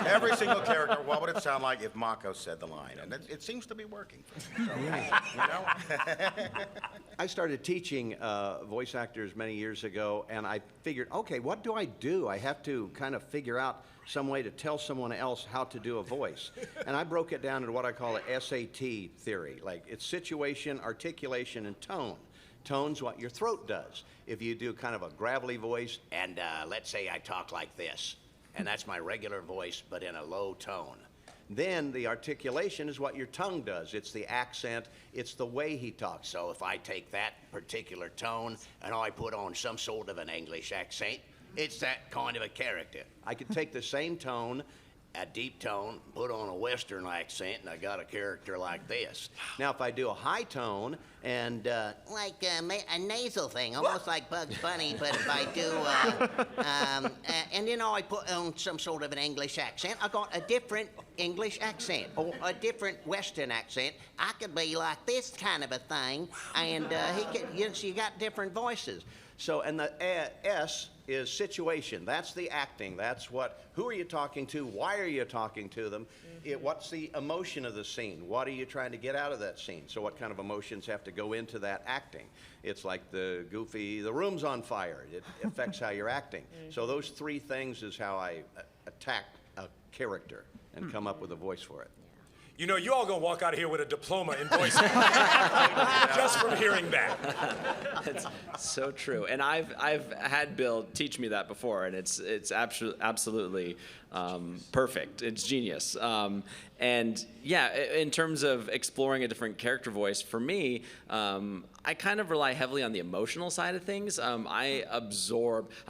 Every single character, what would it sound like if Mako said the line? And it seems to be working. So, you know? I started teaching voice actors many years ago, and I figured, okay, what do I do? I have to kind of figure out some way to tell someone else how to do a voice. And I broke it down into what I call a SAT theory. Like, it's situation, articulation, and tone. Tone's what your throat does. If you do kind of a gravelly voice, and let's say I talk like this, and that's my regular voice, but in a low tone. Then the articulation is what your tongue does. It's the accent, it's the way he talks. So if I take that particular tone and I put on some sort of an English accent, it's that kind of a character. I could take the same tone, a deep tone, put on a Western accent, and I got a character like this. Now, if I do a high tone and like a nasal thing, almost like Bugs Bunny, but if I do, and you know, I put on some sort of an English accent, I got a different English accent or a different Western accent. I could be like this kind of a thing, and he could. You got different voices. So, and the S is situation. That's the acting. That's who are you talking to? Why are you talking to them? What's the emotion of the scene? What are you trying to get out of that scene? So what kind of emotions have to go into that acting? It's like the goofy, the room's on fire. It affects how you're acting. So those three things is how I attack a character and come up with a voice for it. You know, you all gonna walk out of here with a diploma in voice just from hearing that. It's so true, and I've had Bill teach me that before, and it's absolutely perfect. It's genius. And yeah, in terms of exploring a different character voice, for me, I kind of rely heavily on the emotional side of things. I'm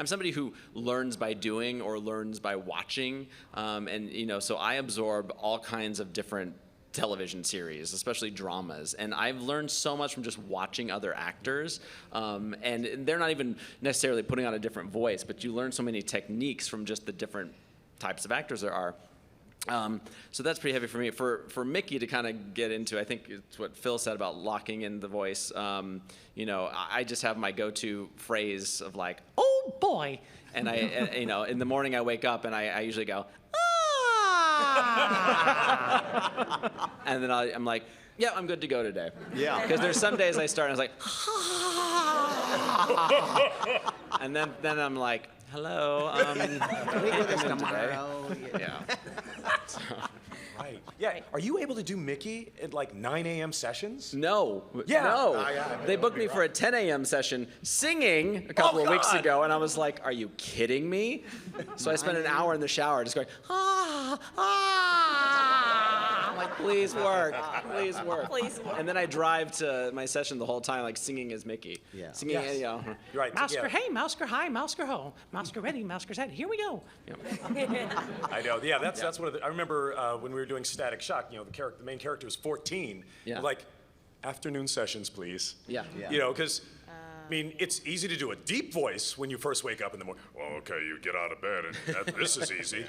somebody who learns by doing or learns by watching, and you know, so I absorb all kinds of different television series, especially dramas, and I've learned so much from just watching other actors, and they're not even necessarily putting on a different voice, but you learn so many techniques from just the different types of actors there are. So that's pretty heavy for me. For Mickey to kind of get into, I think it's what Phil said about locking in the voice. You know, I just have my go-to phrase of like, oh boy, and you know, in the morning I wake up and I usually go, and then I'm like, yeah, I'm good to go today. Yeah. Because there's some days I start and I was like, and then I'm like, hello. Can we do this tomorrow? Yeah. Right. Yeah. Are you able to do Mickey at like 9 a.m. sessions? No. Yeah. No. They booked me for a 10 a.m. session singing a couple of weeks ago, and I was like, are you kidding me? So I spent an hour in the shower just going, I'm like, please work. Please work. Please work. And then I drive to my session the whole time, like singing as Mickey. Yeah. Singing, Yes. you know. You're right. Mousker hey, Mousker hi, Mousker ho, Mousker ready, Mousker's head. Here we go. I know. Yeah, that's one of the. I remember when we were doing Static Shock. You know, the main character was 14. Yeah. We're like, afternoon sessions, please. Yeah. You know, because I mean, it's easy to do a deep voice when you first wake up in the morning. Well, okay, you get out of bed, and this is easy.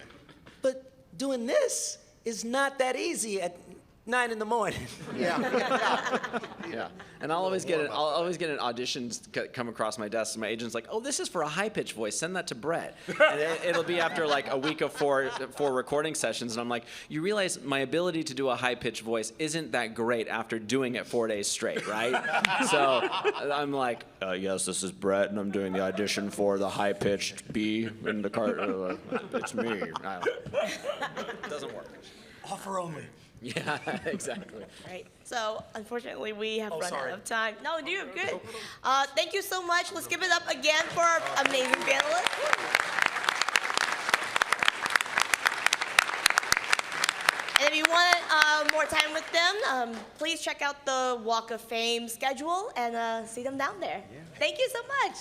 But doing this is not that easy at 9 in the morning. Yeah, and I'll always get an auditions come across my desk, and my agent's like, "Oh, this is for a high pitched voice. Send that to Brett." And it'll be after like a week of four recording sessions, and I'm like, "You realize my ability to do a high pitched voice isn't that great after doing it 4 days straight, right?" So I'm like, "Yes, this is Brett, and I'm doing the audition for the high pitched B in the car. It's me." It doesn't work. Offer only. Yeah, exactly. Right. So unfortunately, we have run sorry. out of time. No, you're good. Thank you so much. Let's give it up again for our amazing panelists. And if you want more time with them, please check out the Walk of Fame schedule and see them down there. Yeah. Thank you so much.